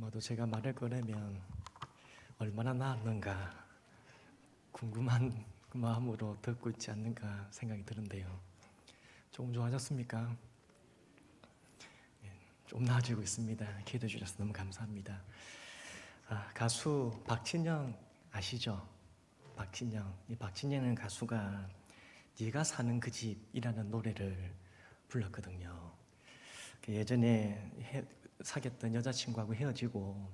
아마도 제가 말을 꺼내면 얼마나 나았는가 궁금한 그 마음으로 듣고 있지 않는가 생각이 드는데요. 조금 좋아졌습니까? 좀 나아지고 있습니다. 기도해 주셔서 너무 감사합니다. 가수 박진영 아시죠? 이 박진영은 가수가 네가 사는 그 집이라는 노래를 불렀거든요. 예전에 사귀었던 여자친구하고 헤어지고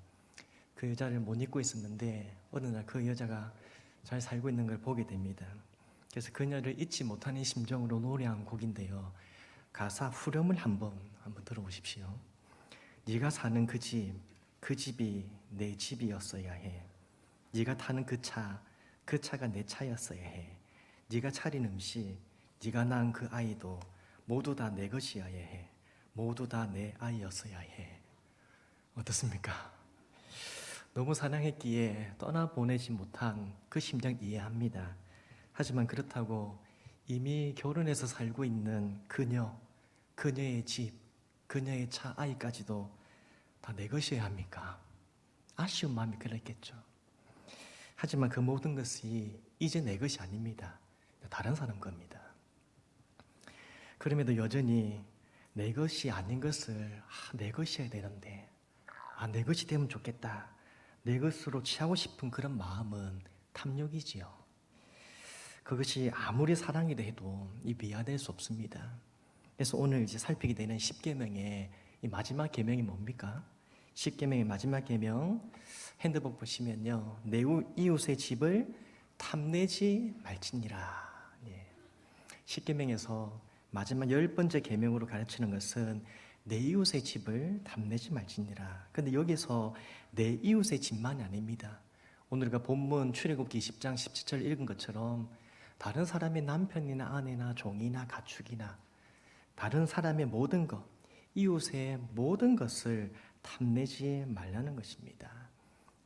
그 여자를 못 잊고 있었는데 어느 날 그 여자가 잘 살고 있는 걸 보게 됩니다. 그래서 그녀를 잊지 못하는 심정으로 노래한 곡인데요. 가사 후렴을 한번 들어보십시오. 네가 사는 그 집이 내 집이었어야 해. 네가 타는 그 차가 내 차였어야 해. 네가 차린 음식, 네가 낳은 그 아이도 모두 다 내 것이어야 해. 모두 다 내 아이였어야 해. 어떻습니까? 너무 사랑했기에 떠나보내지 못한 그 심정 이해합니다. 하지만 그렇다고 이미 결혼해서 살고 있는 그녀의 집, 그녀의 차, 아이까지도 다 내 것이어야 합니까? 아쉬운 마음이 그랬겠죠. 하지만 그 모든 것이 이제 내 것이 아닙니다. 다른 사람 겁니다. 그럼에도 여전히 내 것이 아닌 것을 내 것이어야 되는데 내 것이 되면 좋겠다. 내 것으로 취하고 싶은 그런 마음은 탐욕이지요. 그것이 아무리 사랑이라 해도 미화될 수 없습니다. 그래서 오늘 이제 살피게 되는 10계명의 이 마지막 계명이 뭡니까? 10계명의 마지막 계명 핸드북 보시면요. 내 이웃의 집을 탐내지 말지니라. 10계명에서 마지막 10번째 계명으로 가르치는 것은 내 이웃의 집을 탐내지 말지니라. 근데 여기서 내 이웃의 집만이 아닙니다. 오늘 우리가 본문 출애굽기 20장 17절 읽은 것처럼 다른 사람의 남편이나 아내나 종이나 가축이나 다른 사람의 모든 것, 이웃의 모든 것을 탐내지 말라는 것입니다.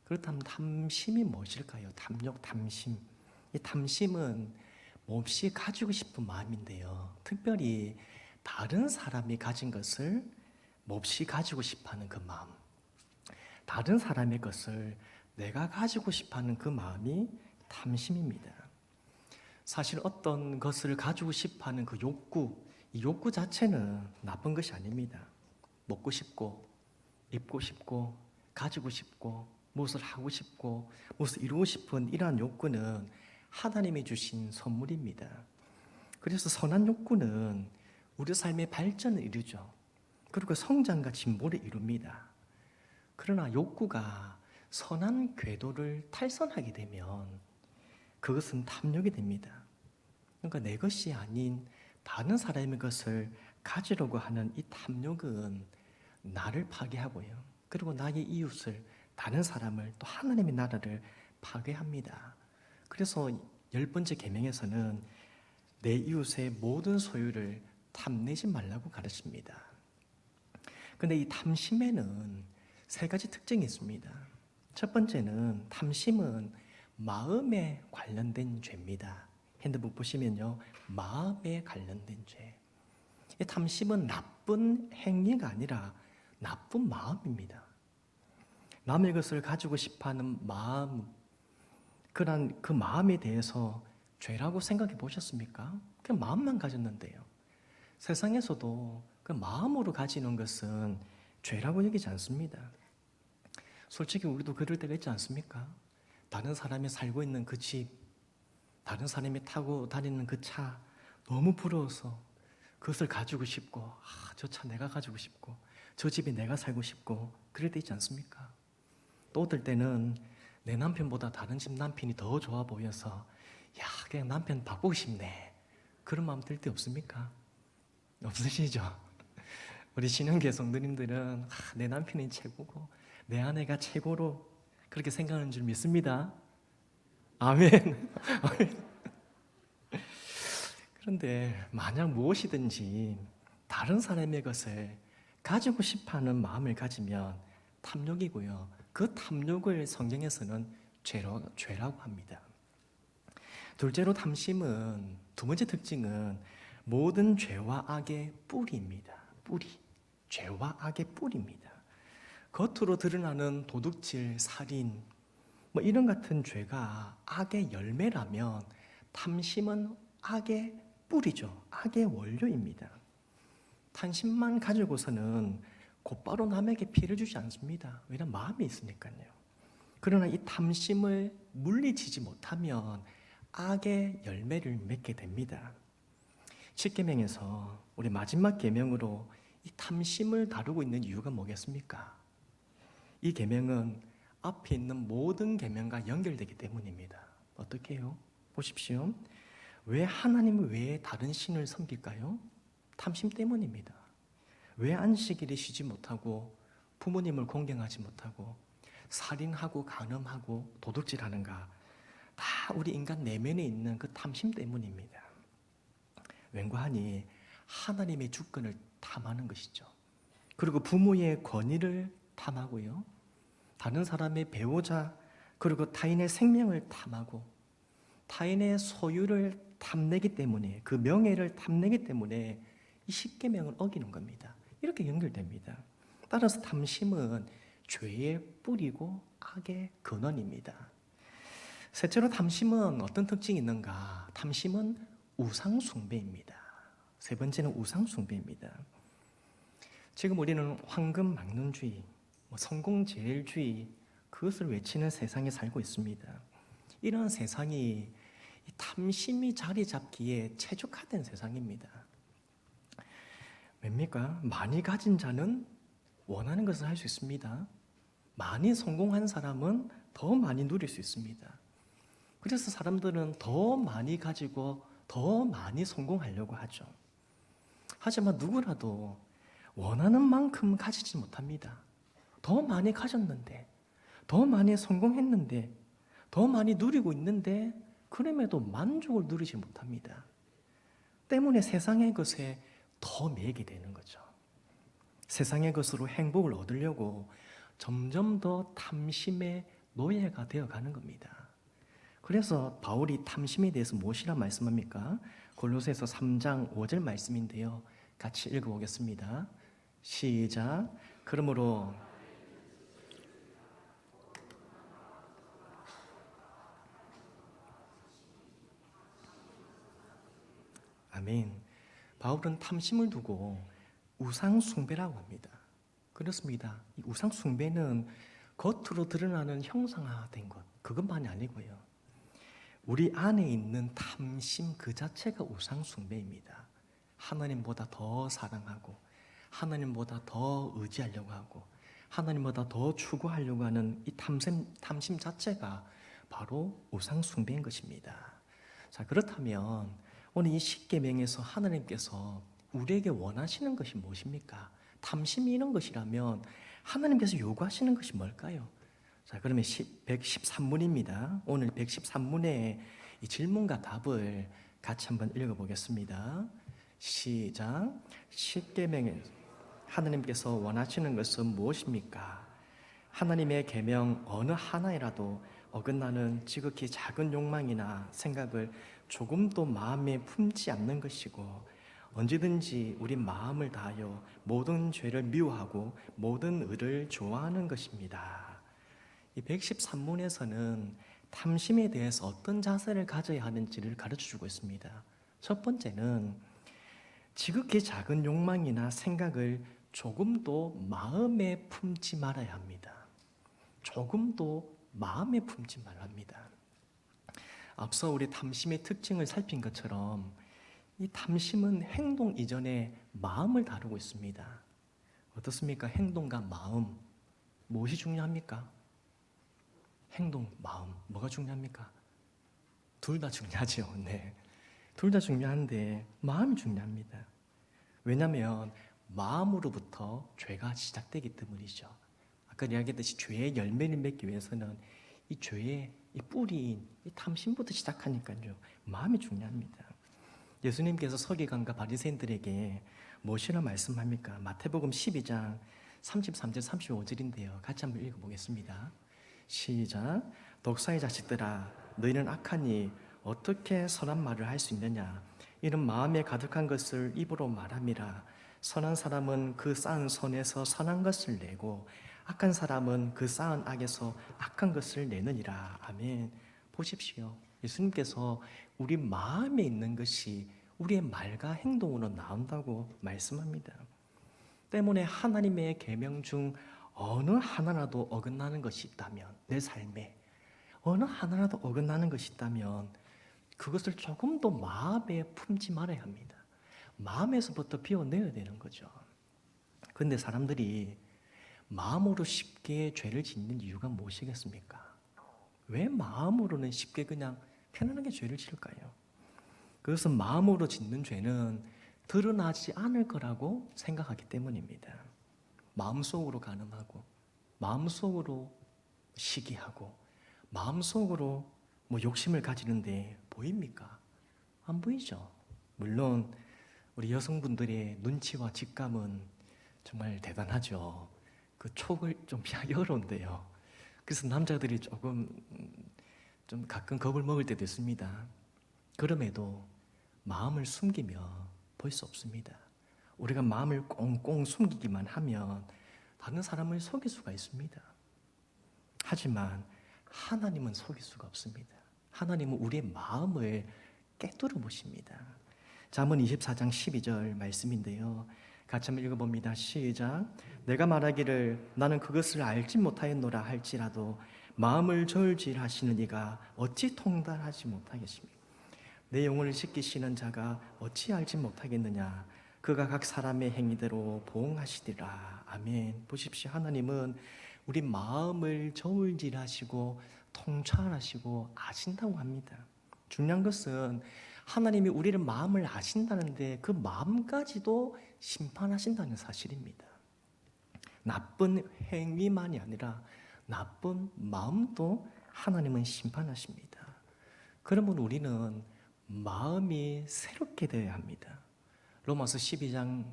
그렇다면 탐심이 무엇일까요? 탐욕, 탐심. 이 탐심은 몹시 가지고 싶은 마음인데요. 특별히 다른 사람이 가진 것을 몹시 가지고 싶어하는 그 마음, 다른 사람의 것을 내가 가지고 싶어하는 그 마음이 탐심입니다. 사실 어떤 것을 가지고 싶어하는 그 욕구, 이 욕구 자체는 나쁜 것이 아닙니다. 먹고 싶고, 입고 싶고, 가지고 싶고, 무엇을 하고 싶고, 무엇을 이루고 싶은 이러한 욕구는 하나님이 주신 선물입니다. 그래서 선한 욕구는 우리 삶의 발전을 이루죠. 그리고 성장과 진보를 이룹니다. 그러나 욕구가 선한 궤도를 탈선하게 되면 그것은 탐욕이 됩니다. 그러니까 내 것이 아닌 다른 사람의 것을 가지려고 하는 이 탐욕은 나를 파괴하고요. 그리고 나의 이웃을, 다른 사람을, 또 하나님의 나라를 파괴합니다. 그래서 10번째 계명에서는 내 이웃의 모든 소유를 탐내지 말라고 가르칩니다. 그런데 이 탐심에는 세 가지 특징이 있습니다. 첫 번째는 탐심은 마음에 관련된 죄입니다. 핸드북 보시면요, 마음에 관련된 죄. 이 탐심은 나쁜 행위가 아니라 나쁜 마음입니다. 남의 것을 가지고 싶어하는 마음, 그런 그 마음에 대해서 죄라고 생각해 보셨습니까? 그냥 마음만 가졌는데요. 세상에서도 그 마음으로 가지는 것은 죄라고 여기지 않습니다. 솔직히 우리도 그럴 때가 있지 않습니까? 다른 사람이 살고 있는 그 집, 다른 사람이 타고 다니는 그 차, 너무 부러워서 그것을 가지고 싶고, 저 차 내가 가지고 싶고, 저 집에 내가 살고 싶고, 그럴 때 있지 않습니까? 또 어떨 때는 내 남편보다 다른 집 남편이 더 좋아 보여서 그냥 남편 바꾸고 싶네, 그런 마음 들 때 없습니까? 없으시죠? 우리 신앙교회 성도님들은 내 남편이 최고고 내 아내가 최고로 그렇게 생각하는 줄 믿습니다. 아멘. 그런데 만약 무엇이든지 다른 사람의 것을 가지고 싶어하는 마음을 가지면 탐욕이고요. 그 탐욕을 성경에서는 죄라고 합니다. 둘째로 탐심은, 두 번째 특징은 모든 죄와 악의 뿌리입니다. 뿌리. 죄와 악의 뿌리입니다. 겉으로 드러나는 도둑질, 살인, 뭐 이런 같은 죄가 악의 열매라면 탐심은 악의 뿌리죠. 악의 원료입니다. 탐심만 가지고서는 곧바로 남에게 피해를 주지 않습니다. 왜냐하면 마음이 있으니까요. 그러나 이 탐심을 물리치지 못하면 악의 열매를 맺게 됩니다. 10계명에서 우리 마지막 계명으로 이 탐심을 다루고 있는 이유가 뭐겠습니까? 이 계명은 앞에 있는 모든 계명과 연결되기 때문입니다. 어떻게 해요? 보십시오. 왜 하나님 외에 다른 신을 섬길까요? 탐심 때문입니다. 왜 안식일에 쉬지 못하고 부모님을 공경하지 못하고 살인하고 간음하고 도둑질하는가? 다 우리 인간 내면에 있는 그 탐심 때문입니다. 왠고하니 하나님의 주권을 탐하는 것이죠. 그리고 부모의 권위를 탐하고요. 다른 사람의 배우자 그리고 타인의 생명을 탐하고 타인의 소유를 탐내기 때문에 그 명예를 탐내기 때문에 이 십계명을 어기는 겁니다. 이렇게 연결됩니다. 따라서 탐심은 죄의 뿌리고 악의 근원입니다. 셋째로 탐심은 어떤 특징이 있는가? 탐심은 우상 숭배입니다. 세 번째는 우상 숭배입니다. 지금 우리는 황금 막론주의, 성공제일주의 그것을 외치는 세상에 살고 있습니다. 이러한 세상이 탐심이 자리 잡기에 최적화된 세상입니다. 뭡니까? 많이 가진 자는 원하는 것을 할 수 있습니다. 많이 성공한 사람은 더 많이 누릴 수 있습니다. 그래서 사람들은 더 많이 가지고 더 많이 성공하려고 하죠. 하지만 누구라도 원하는 만큼 가지지 못합니다. 더 많이 가졌는데, 더 많이 성공했는데, 더 많이 누리고 있는데 그럼에도 만족을 누리지 못합니다. 때문에 세상의 것에 더 매이게 되는 거죠. 세상의 것으로 행복을 얻으려고 점점 더 탐심의 노예가 되어가는 겁니다. 그래서 바울이 탐심에 대해서 무엇이라 말씀합니까? 골로새서 3장 5절 말씀인데요. 같이 읽어보겠습니다. 시작. 그러므로 아멘. 바울은 탐심을 두고 우상 숭배라고 합니다. 그렇습니다. 이 우상 숭배는 겉으로 드러나는 형상화된 것, 그것만이 아니고요. 우리 안에 있는 탐심 그 자체가 우상 숭배입니다. 하나님보다 더 사랑하고 하나님보다 더 의지하려고 하고 하나님보다 더 추구하려고 하는 이 탐심 자체가 바로 우상 숭배인 것입니다. 자, 그렇다면 오늘 이 십계명에서 하나님께서 우리에게 원하시는 것이 무엇입니까? 탐심이 이런 것이라면 하나님께서 요구하시는 것이 뭘까요? 자, 그러면 113문입니다. 오늘 113문의 이 질문과 답을 같이 한번 읽어보겠습니다. 시작. 십계명에 하나님께서 원하시는 것은 무엇입니까? 하나님의 계명 어느 하나이라도 어긋나는 지극히 작은 욕망이나 생각을 조금도 마음에 품지 않는 것이고 언제든지 우리 마음을 다하여 모든 죄를 미워하고 모든 의를 좋아하는 것입니다. 이 113문에서는 탐심에 대해서 어떤 자세를 가져야 하는지를 가르쳐주고 있습니다. 첫 번째는 지극히 작은 욕망이나 생각을 조금도 마음에 품지 말아야 합니다. 조금도 마음에 품지 말아야 합니다. 앞서 우리 탐심의 특징을 살핀 것처럼 이 탐심은 행동 이전에 마음을 다루고 있습니다. 어떻습니까? 행동과 마음 무엇이 중요합니까? 행동, 마음 뭐가 중요합니까? 둘 다 중요하죠. 네, 둘 다 중요한데 마음이 중요합니다. 왜냐하면 마음으로부터 죄가 시작되기 때문이죠. 아까 이야기했듯이 죄의 열매를 맺기 위해서는 이 죄의 이 뿌리인 이 탐심부터 시작하니까요. 마음이 중요합니다. 예수님께서 서기관과 바리새인들에게 무엇이라 말씀합니까? 마태복음 12장 33절 35절인데요. 같이 한번 읽어보겠습니다. 시작. 독사의 자식들아 너희는 악하니 어떻게 선한 말을 할 수 있느냐? 이는 마음에 가득한 것을 입으로 말함이라. 선한 사람은 그 쌓은 손에서 선한 것을 내고 악한 사람은 그 쌓은 악에서 악한 것을 내느니라. 아멘. 보십시오. 예수님께서 우리 마음에 있는 것이 우리의 말과 행동으로 나온다고 말씀합니다. 때문에 하나님의 계명 중 어느 하나라도 어긋나는 것이 있다면, 내 삶에 어느 하나라도 어긋나는 것이 있다면 그것을 조금 더 마음에 품지 말아야 합니다. 마음에서부터 비워내야 되는 거죠. 그런데 사람들이 마음으로 쉽게 죄를 짓는 이유가 무엇이겠습니까? 왜 마음으로는 쉽게 그냥 편안하게 죄를 지을까요? 그것은 마음으로 짓는 죄는 드러나지 않을 거라고 생각하기 때문입니다. 마음속으로 간음하고, 마음속으로 시기하고, 마음속으로 욕심을 가지는데 보입니까? 안 보이죠? 물론 우리 여성분들의 눈치와 직감은 정말 대단하죠. 그 촉을 좀 피하기 어려운데요. 그래서 남자들이 조금 좀 가끔 겁을 먹을 때도 있습니다. 그럼에도 마음을 숨기며 볼 수 없습니다. 우리가 마음을 꽁꽁 숨기기만 하면 다른 사람을 속일 수가 있습니다. 하지만 하나님은 속일 수가 없습니다. 하나님은 우리의 마음을 깨뚫어 보십니다. 잠언 24장 12절 말씀인데요. 같이 한번 읽어봅니다. 시작. 내가 말하기를 나는 그것을 알지 못하였노라 할지라도 마음을 저울질하시는 이가 어찌 통달하지 못하겠습니까? 내 영혼을 지키시는 자가 어찌 알지 못하겠느냐. 그가 각 사람의 행위대로 보응하시리라. 아멘. 보십시오. 하나님은 우리 마음을 저울질하시고 통찰하시고 아신다고 합니다. 중요한 것은 하나님이 우리를 마음을 아신다는데 그 마음까지도 심판하신다는 사실입니다. 나쁜 행위만이 아니라 나쁜 마음도 하나님은 심판하십니다. 그러면 우리는 마음이 새롭게 되어야 합니다. 로마서 12장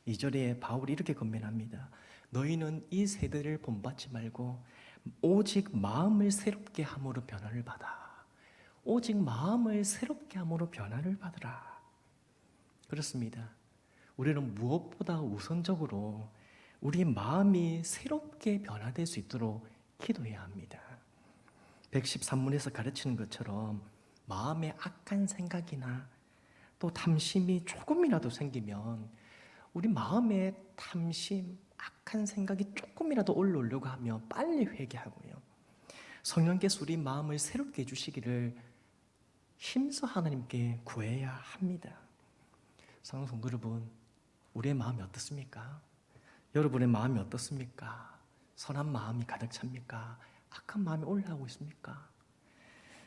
2절에 바울이 이렇게 권면합니다. 너희는 이 세대를 본받지 말고 오직 마음을 새롭게 함으로 변화를 받아. 오직 마음을 새롭게 함으로 변화를 받으라. 그렇습니다. 우리는 무엇보다 우선적으로 우리 마음이 새롭게 변화될 수 있도록 기도해야 합니다. 113문에서 가르치는 것처럼 마음에 악한 생각이나 또 탐심이 조금이라도 생기면 우리 마음에 탐심, 악한 생각이 조금이라도 올라오려고 하면 빨리 회개하고요. 성령께서 우리 마음을 새롭게 해주시기를 힘써 하나님께 구해야 합니다. 사랑하는 성도 여러분, 우리의 마음이 어떻습니까? 여러분의 마음이 어떻습니까? 선한 마음이 가득 찹니까? 악한 마음이 올라오고 있습니까?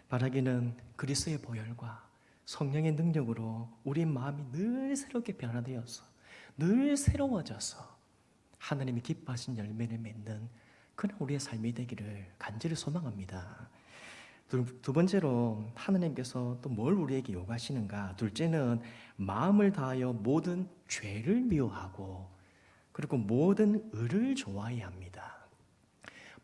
바라기는 그리스도의 보혈과 성령의 능력으로 우리 마음이 늘 새롭게 변화되어서 늘 새로워져서 하나님이 기뻐하신 열매를 맺는 그런 우리의 삶이 되기를 간절히 소망합니다. 두 번째로 하나님께서 또 뭘 우리에게 요구하시는가? 둘째는 마음을 다하여 모든 죄를 미워하고 그리고 모든 의를 좋아해야 합니다.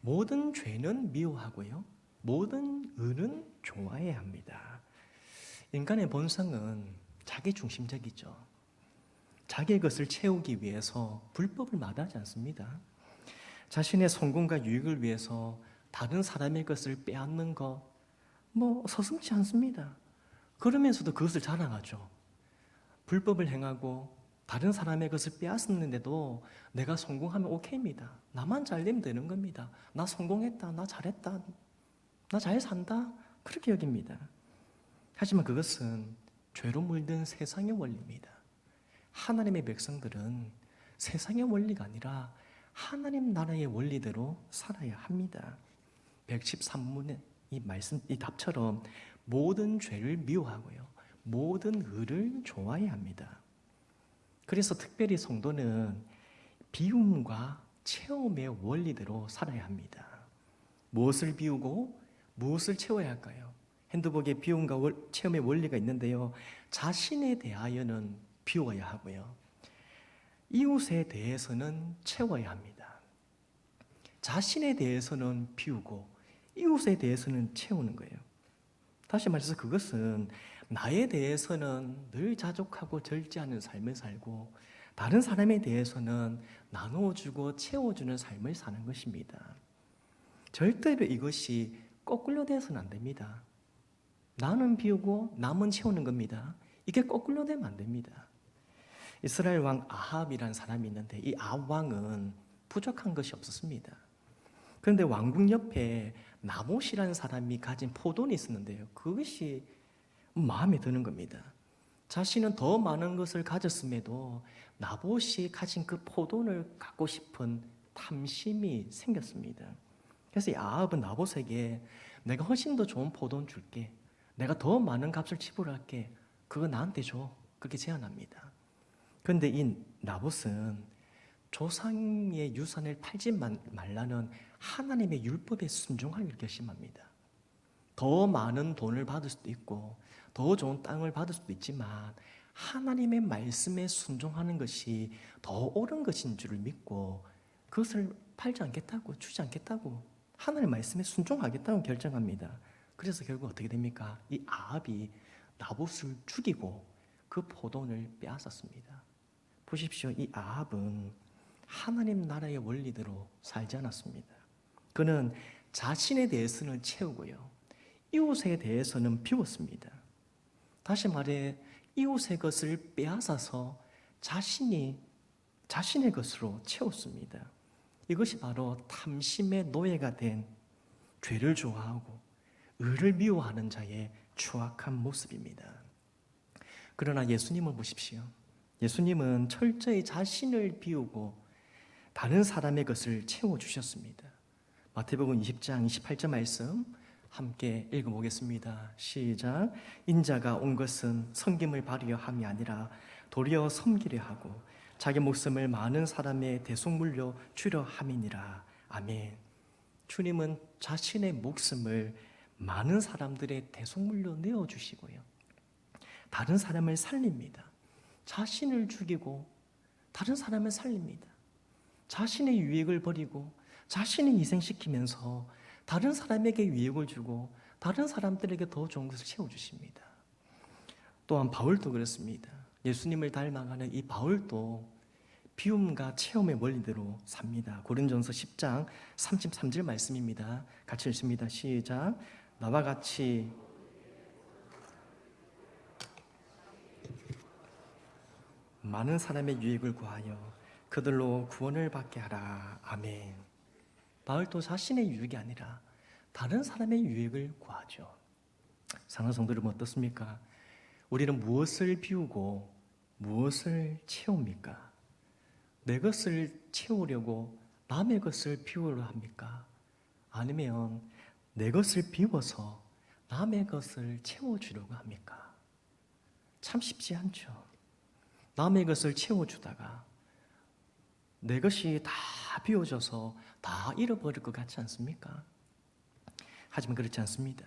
모든 죄는 미워하고요. 모든 의는 좋아해야 합니다. 인간의 본성은 자기 중심적이죠. 자기의 것을 채우기 위해서 불법을 마다하지 않습니다. 자신의 성공과 유익을 위해서 다른 사람의 것을 빼앗는 것, 서슴지 않습니다. 그러면서도 그것을 자랑하죠. 불법을 행하고 다른 사람의 것을 빼앗았는데도 내가 성공하면 오케이입니다. 나만 잘 되면 되는 겁니다. 나 성공했다, 나 잘했다, 나 잘 산다, 그렇게 여깁니다. 하지만 그것은 죄로 물든 세상의 원리입니다. 하나님의 백성들은 세상의 원리가 아니라 하나님 나라의 원리대로 살아야 합니다. 113문의 이 답처럼 모든 죄를 미워하고요. 모든 의를 좋아해야 합니다. 그래서 특별히 성도는 비움과 체험의 원리대로 살아야 합니다. 무엇을 비우고 무엇을 채워야 할까요? 핸드복에 비움과 체험의 원리가 있는데요. 자신에 대하여는 비워야 하고요. 이웃에 대해서는 채워야 합니다. 자신에 대해서는 비우고 이웃에 대해서는 채우는 거예요. 다시 말해서 그것은 나에 대해서는 늘 자족하고 절제하는 삶을 살고 다른 사람에 대해서는 나누어주고 채워주는 삶을 사는 것입니다. 절대로 이것이 거꾸로 돼서는 안 됩니다. 나는 비우고 남은 채우는 겁니다. 이게 거꾸로 되면 안 됩니다. 이스라엘 왕 아합이라는 사람이 있는데 이 아합 왕은 부족한 것이 없었습니다. 그런데 왕궁 옆에 나봇이라는 사람이 가진 포도원이 있었는데요. 그것이 마음에 드는 겁니다. 자신은 더 많은 것을 가졌음에도 나봇이 가진 그 포도원을 갖고 싶은 탐심이 생겼습니다. 그래서 이 아합은 나봇에게 내가 훨씬 더 좋은 포도원 줄게. 내가 더 많은 값을 지불할게. 그거 나한테 줘. 그렇게 제안합니다. 그런데 이 나봇은 조상의 유산을 팔지 말라는 하나님의 율법에 순종하기를 결심합니다. 더 많은 돈을 받을 수도 있고 더 좋은 땅을 받을 수도 있지만 하나님의 말씀에 순종하는 것이 더 옳은 것인 줄을 믿고 그것을 팔지 않겠다고, 주지 않겠다고, 하나님의 말씀에 순종하겠다고 결정합니다. 그래서 결국 어떻게 됩니까? 이 아합이 나봇을 죽이고 그 포도원을 빼앗았습니다. 보십시오. 이 아합은 하나님 나라의 원리대로 살지 않았습니다. 그는 자신에 대해서는 채우고요, 이웃에 대해서는 비웠습니다. 다시 말해 이웃의 것을 빼앗아서 자신의 것으로 채웠습니다. 이것이 바로 탐심의 노예가 된, 죄를 좋아하고 의를 미워하는 자의 추악한 모습입니다. 그러나 예수님을 보십시오. 예수님은 철저히 자신을 비우고 다른 사람의 것을 채워주셨습니다. 마태복음 20장 28절 말씀 함께 읽어보겠습니다. 시작. 인자가 온 것은 섬김을 받으려 함이 아니라 도리어 섬기려 하고 자기 목숨을 많은 사람의 대속물로 주려 함이니라. 아멘. 주님은 자신의 목숨을 많은 사람들의 대속물로 내어주시고요, 다른 사람을 살립니다. 자신을 죽이고 다른 사람을 살립니다. 자신의 유익을 버리고 자신을 희생시키면서 다른 사람에게 유익을 주고 다른 사람들에게 더 좋은 것을 채워주십니다. 또한 바울도 그렇습니다. 예수님을 닮아가는 이 바울도 비움과 체험의 원리대로 삽니다. 고린전서 10장 33절 말씀입니다. 같이 읽습니다. 시작. 나와 같이 많은 사람의 유익을 구하여 그들로 구원을 받게 하라. 아멘. 바울도 자신의 유익이 아니라 다른 사람의 유익을 구하죠. 사랑하는 성도 여러분, 어떻습니까? 우리는 무엇을 비우고 무엇을 채웁니까? 내 것을 채우려고 남의 것을 비우려 합니까? 아니면 내 것을 비워서 남의 것을 채워주려고 합니까? 참 쉽지 않죠. 남의 것을 채워주다가 내 것이 다 비워져서 다 잃어버릴 것 같지 않습니까? 하지만 그렇지 않습니다.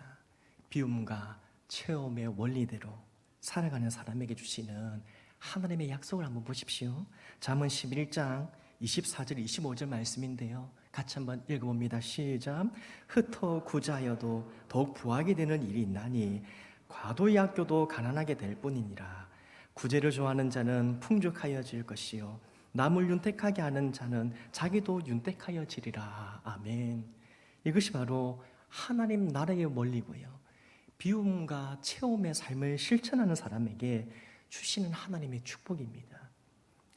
비움과 체험의 원리대로 살아가는 사람에게 주시는 하나님의 약속을 한번 보십시오. 잠언 11장 24절 25절 말씀인데요, 같이 한번 읽어봅니다. 시작. 흩어 구자여도 더욱 부하게 되는 일이 있나니 과도의 학교도 가난하게 될 뿐이니라. 구제를 좋아하는 자는 풍족하여질 것이요 남을 윤택하게 하는 자는 자기도 윤택하여지리라. 아멘. 이것이 바로 하나님 나라의 원리고요, 비움과 체험의 삶을 실천하는 사람에게 주시는 하나님의 축복입니다.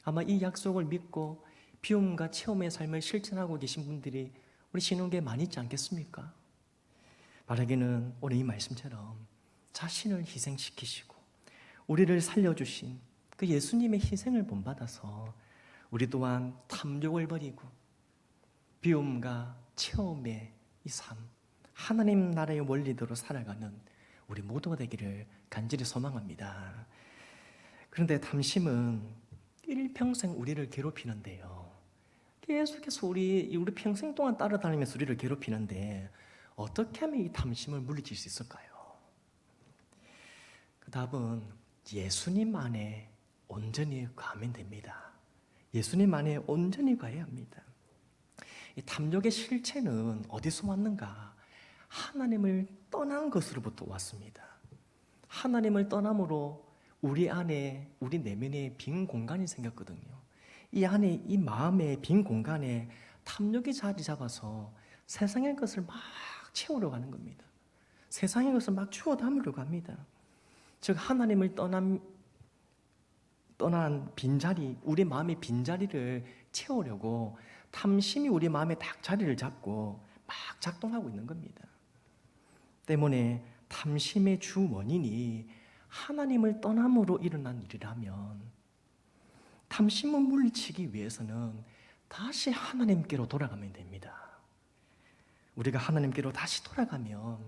아마 이 약속을 믿고 비움과 체험의 삶을 실천하고 계신 분들이 우리 신혼교회에 많이 있지 않겠습니까? 바라기는 오늘 이 말씀처럼 자신을 희생시키시고 우리를 살려주신 그 예수님의 희생을 본받아서 우리 또한 탐욕을 버리고 비움과 체험의 이 삶, 하나님 나라의 원리대로 살아가는 우리 모두가 되기를 간절히 소망합니다. 그런데 탐심은 일평생 우리를 괴롭히는데요, 계속해서 우리 평생 동안 따라다니면서 우리를 괴롭히는데 어떻게 하면 이 탐심을 물리칠 수 있을까요? 그 답은 예수님 안에 온전히 가면 됩니다. 예수님 안에 온전히 가야 합니다. 이 탐욕의 실체는 어디서 왔는가? 하나님을 떠난 것으로부터 왔습니다. 하나님을 떠남으로 우리 안에, 우리 내면에 빈 공간이 생겼거든요. 이 안에 이 마음의 빈 공간에 탐욕이 자리 잡아서 세상의 것을 막 채우려고 하는 겁니다. 세상의 것을 막 주워 담으려고 합니다. 즉 하나님을 떠난 빈자리, 우리 마음의 빈자리를 채우려고 탐심이 우리 마음에 딱 자리를 잡고 막 작동하고 있는 겁니다. 때문에 탐심의 주 원인이 하나님을 떠남으로 일어난 일이라면 탐심을 물리치기 위해서는 다시 하나님께로 돌아가면 됩니다. 우리가 하나님께로 다시 돌아가면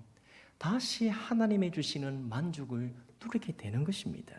다시 하나님의 주시는 만족을 누리게 되는 것입니다.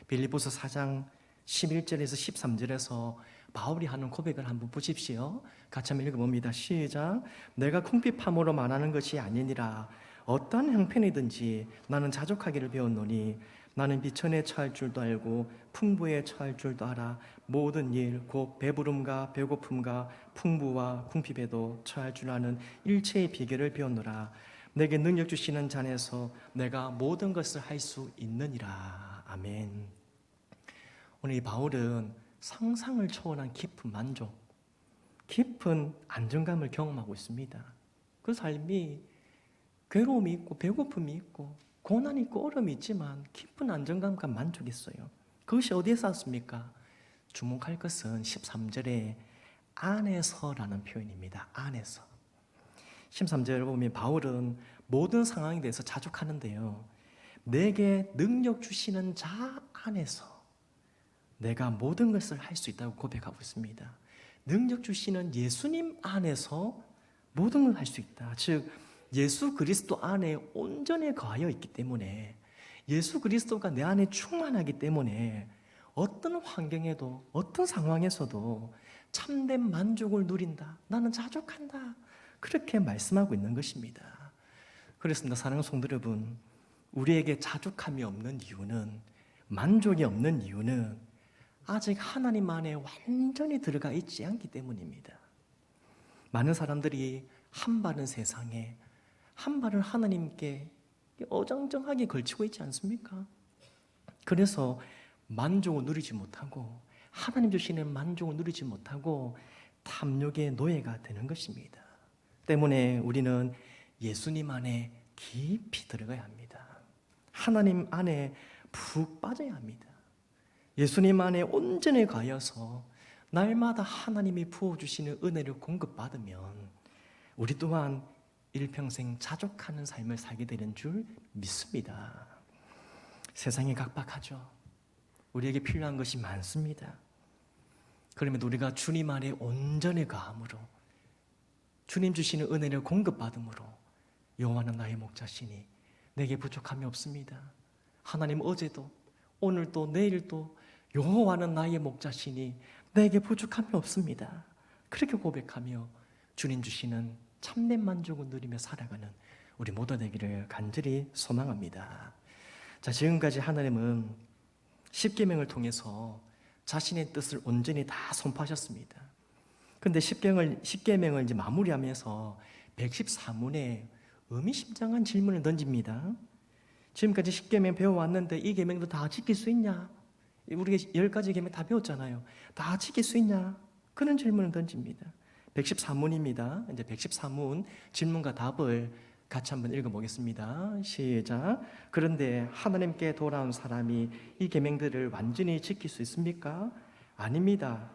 빌립보서 4장 11절에서 13절에서 바울이 하는 고백을 한번 보십시오. 같이 한번 읽어봅니다. 시작. 내가 궁핍함으로 말하는 것이 아니니라. 어떠한 형편이든지 나는 자족하기를 배웠노니 나는 비천에 처할 줄도 알고 풍부에 처할 줄도 알아. 모든 일 곧 배부름과 배고픔과 풍부와 궁핍에도 처할 줄 아는 일체의 비결을 배웠노라. 내게 능력 주시는 잔에서 내가 모든 것을 할 수 있느니라. 아멘. 오늘 이 바울은 상상을 초월한 깊은 만족, 깊은 안정감을 경험하고 있습니다. 그 삶이 괴로움이 있고 배고픔이 있고 고난이 있고 어려움이 있지만 깊은 안정감과 만족이 있어요. 그것이 어디에서 왔습니까? 주목할 것은 13절에 안에서라는 표현입니다. 안에서. 13절을 보면 바울은 모든 상황에 대해서 자족하는데요. 내게 능력 주시는 자 안에서 내가 모든 것을 할 수 있다고 고백하고 있습니다. 능력 주시는 예수님 안에서 모든 걸 할 수 있다. 즉 예수 그리스도 안에 온전히 거하여 있기 때문에, 예수 그리스도가 내 안에 충만하기 때문에 어떤 환경에도 어떤 상황에서도 참된 만족을 누린다. 나는 자족한다. 그렇게 말씀하고 있는 것입니다. 그렇습니다. 사랑하는 성도 여러분, 우리에게 자족함이 없는 이유는, 만족이 없는 이유는 아직 하나님 안에 완전히 들어가 있지 않기 때문입니다. 많은 사람들이 한 발은 세상에, 한 발은 하나님께 어정쩡하게 걸치고 있지 않습니까? 그래서 만족을 누리지 못하고, 하나님 주시는 만족을 누리지 못하고 탐욕의 노예가 되는 것입니다. 때문에 우리는 예수님 안에 깊이 들어가야 합니다. 하나님 안에 푹 빠져야 합니다. 예수님 안에 온전히 가여서 날마다 하나님이 부어주시는 은혜를 공급받으면 우리 또한 일평생 자족하는 삶을 살게 되는 줄 믿습니다. 세상이 각박하죠. 우리에게 필요한 것이 많습니다. 그러면 우리가 주님 안에 온전히 가함으로, 주님 주시는 은혜를 공급받음으로 여호와는 나의 목자시니 내게 부족함이 없습니다. 하나님 어제도 오늘도 내일도 여호와는 나의 목자시니 내게 부족함이 없습니다. 그렇게 고백하며 주님 주시는 참된 만족을 누리며 살아가는 우리 모두 되기를 간절히 소망합니다. 자, 지금까지 하나님은 십계명을 통해서 자신의 뜻을 온전히 다 선포하셨습니다. 그런데 십계명을 이제 마무리하면서 114문에 의미심장한 질문을 던집니다. 지금까지 십계명 배워왔는데 이 계명도 다 지킬 수 있냐? 우리가 10가지 계명 다 배웠잖아요. 다 지킬 수 있냐? 그런 질문을 던집니다. 114문입니다. 이제 114문 질문과 답을 같이 한번 읽어보겠습니다. 시작. 그런데 하나님께 돌아온 사람이 이 계명들을 완전히 지킬 수 있습니까? 아닙니다.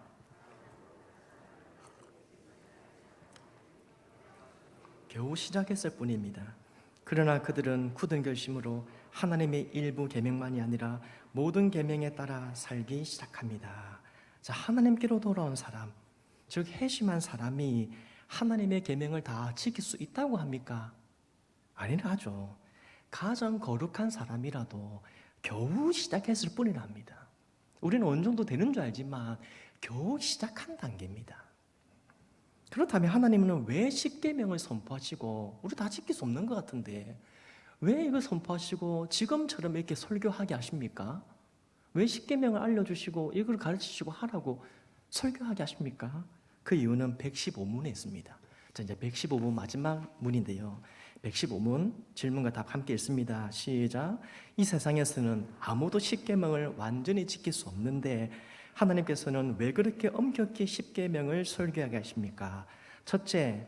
겨우 시작했을 뿐입니다. 그러나 그들은 굳은 결심으로 하나님의 일부 계명만이 아니라 모든 계명에 따라 살기 시작합니다. 자, 하나님께로 돌아온 사람, 즉 회심한 사람이 하나님의 계명을 다 지킬 수 있다고 합니까? 아니라죠. 가장 거룩한 사람이라도 겨우 시작했을 뿐이랍니다. 우리는 어느 정도 되는 줄 알지만 겨우 시작한 단계입니다. 그렇다면 하나님은 왜 십계명을 선포하시고, 우리 다 지킬 수 없는 것 같은데 왜 이걸 선포하시고 지금처럼 이렇게 설교하게 하십니까? 왜 십계명을 알려주시고 이걸 가르치시고 하라고 설교하게 하십니까? 그 이유는 115문에 있습니다. 자, 이제 115문 마지막 문인데요. 115문 질문과 답 함께 읽습니다. 시작. 이 세상에서는 아무도 십계명을 완전히 지킬 수 없는데 하나님께서는 왜 그렇게 엄격히 십계명을 설교하게 하십니까? 첫째,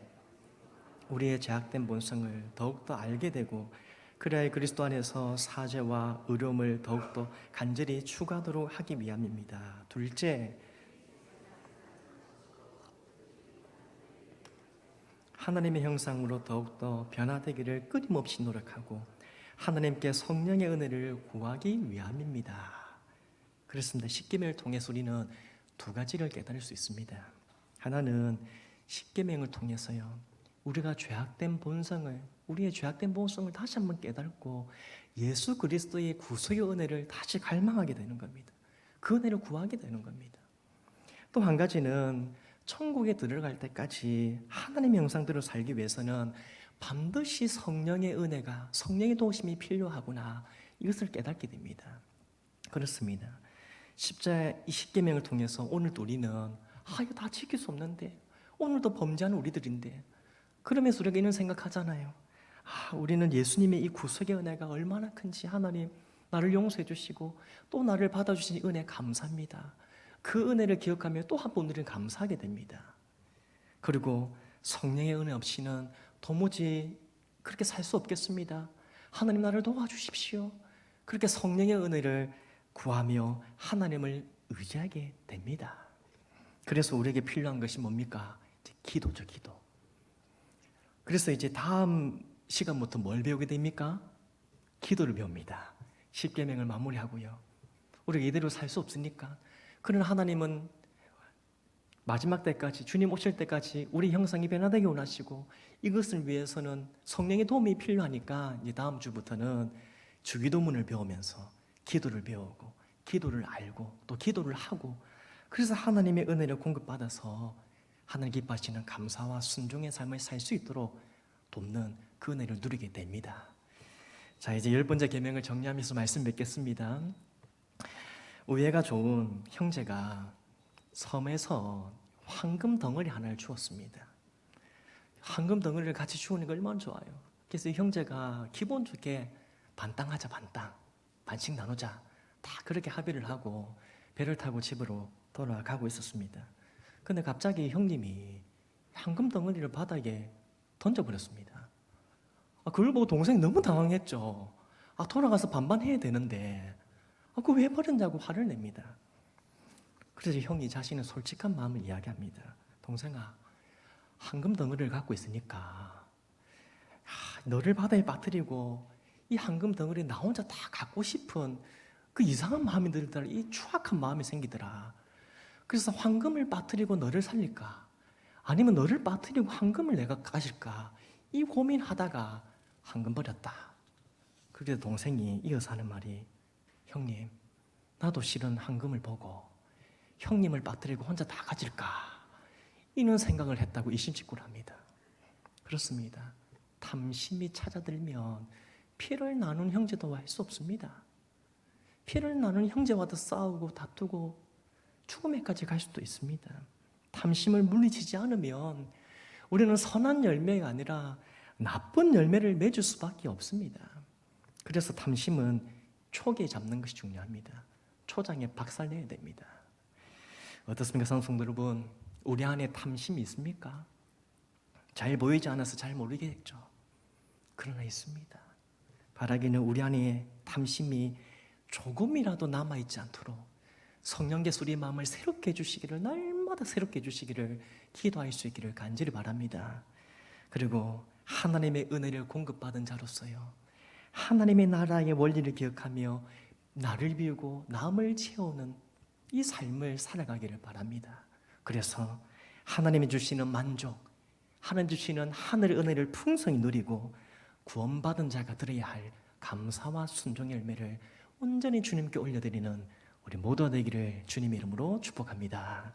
우리의 죄악된 본성을 더욱더 알게 되고 그래야 그리스도 안에서 사죄와 의로움을 더욱더 간절히 추구하도록 하기 위함입니다. 둘째, 하나님의 형상으로 더욱더 변화되기를 끊임없이 노력하고 하나님께 성령의 은혜를 구하기 위함입니다. 그렇습니다. 십계명을 통해서 우리는 두 가지를 깨달을 수 있습니다. 하나는 십계명을 통해서요, 우리의 죄악된 본성을 다시 한번 깨닫고 예수 그리스도의 구속의 은혜를 다시 갈망하게 되는 겁니다. 그 은혜를 구하게 되는 겁니다. 또 한 가지는 천국에 들어갈 때까지 하나님의 형상대로 살기 위해서는 반드시 성령의 은혜가, 성령의 도우심이 필요하구나, 이것을 깨닫게 됩니다. 그렇습니다. 십자가의 이 십계명을 통해서 오늘도 우리는 이거 다 지킬 수 없는데, 오늘도 범죄하는 우리들인데, 그러면서 우리가 이런 생각하잖아요. 우리는 예수님의 이 구속의 은혜가 얼마나 큰지, 하나님 나를 용서해 주시고 또 나를 받아주신 은혜 감사합니다. 그 은혜를 기억하며 또 한 번 우리는 감사하게 됩니다. 그리고 성령의 은혜 없이는 도무지 그렇게 살 수 없겠습니다. 하나님 나를 도와주십시오. 그렇게 성령의 은혜를 구하며 하나님을 의지하게 됩니다. 그래서 우리에게 필요한 것이 뭡니까? 기도죠, 기도. 그래서 이제 다음 시간부터 뭘 배우게 됩니까? 기도를 배웁니다. 십계명을 마무리하고요. 우리가 이대로 살 수 없으니까. 그러나 하나님은 마지막 때까지, 주님 오실 때까지 우리 형상이 변화되게 원하시고 이것을 위해서는 성령의 도움이 필요하니까 이제 다음 주부터는 주기도문을 배우면서 기도를 배우고 기도를 알고 또 기도를 하고, 그래서 하나님의 은혜를 공급받아서 하나님 기뻐하시는 감사와 순종의 삶을 살 수 있도록 돕는 그 은혜를 누리게 됩니다. 자, 이제 10번째 계명을 정리하면서 말씀 맺겠습니다. 우애가 좋은 형제가 섬에서 황금 덩어리 하나를 주었습니다. 황금 덩어리를 같이 주우는 게 얼마나 좋아요. 그래서 형제가 기분 좋게 반땅하자, 반씩 나누자, 다 그렇게 합의를 하고 배를 타고 집으로 돌아가고 있었습니다. 근데 갑자기 형님이 황금 덩어리를 바닥에 던져버렸습니다. 그걸 보고 동생이 너무 당황했죠. 돌아가서 반반 해야 되는데 그거 왜 버렸냐고 화를 냅니다. 그래서 형이 자신의 솔직한 마음을 이야기합니다. 동생아, 황금 덩어리를 갖고 있으니까 너를 바다에 빠뜨리고 이 황금 덩어리 나 혼자 다 갖고 싶은 그 이상한 마음이 들더라. 이 추악한 마음이 생기더라. 그래서 황금을 빠뜨리고 너를 살릴까? 아니면 너를 빠뜨리고 황금을 내가 가질까? 이 고민하다가 황금 버렸다. 그래서 동생이 이어서 하는 말이, 형님, 나도 실은 황금을 보고 형님을 빠뜨리고 혼자 다 가질까? 이런 생각을 했다고 이심직고를 합니다. 그렇습니다. 탐심이 찾아들면 피를 나눈 형제도 할 수 없습니다. 피를 나눈 형제와도 싸우고 다투고 죽음에까지 갈 수도 있습니다. 탐심을 물리치지 않으면 우리는 선한 열매가 아니라 나쁜 열매를 맺을 수밖에 없습니다. 그래서 탐심은 초기에 잡는 것이 중요합니다. 초장에 박살내야 됩니다. 어떻습니까, 성도 여러분? 우리 안에 탐심이 있습니까? 잘 보이지 않아서 잘 모르겠죠. 그러나 있습니다. 바라기는 우리 안에 탐심이 조금이라도 남아있지 않도록 성령께서 우리의 마음을 새롭게 해주시기를, 날마다 새롭게 해주시기를 기도할 수 있기를 간절히 바랍니다. 그리고 하나님의 은혜를 공급받은 자로서요, 하나님의 나라의 원리를 기억하며 나를 비우고 남을 채우는 이 삶을 살아가기를 바랍니다. 그래서 하나님이 주시는 만족, 하나님 주시는 하늘의 은혜를 풍성히 누리고 구원받은 자가 들어야 할 감사와 순종의 열매를 온전히 주님께 올려드리는 우리 모두가 되기를 주님의 이름으로 축복합니다.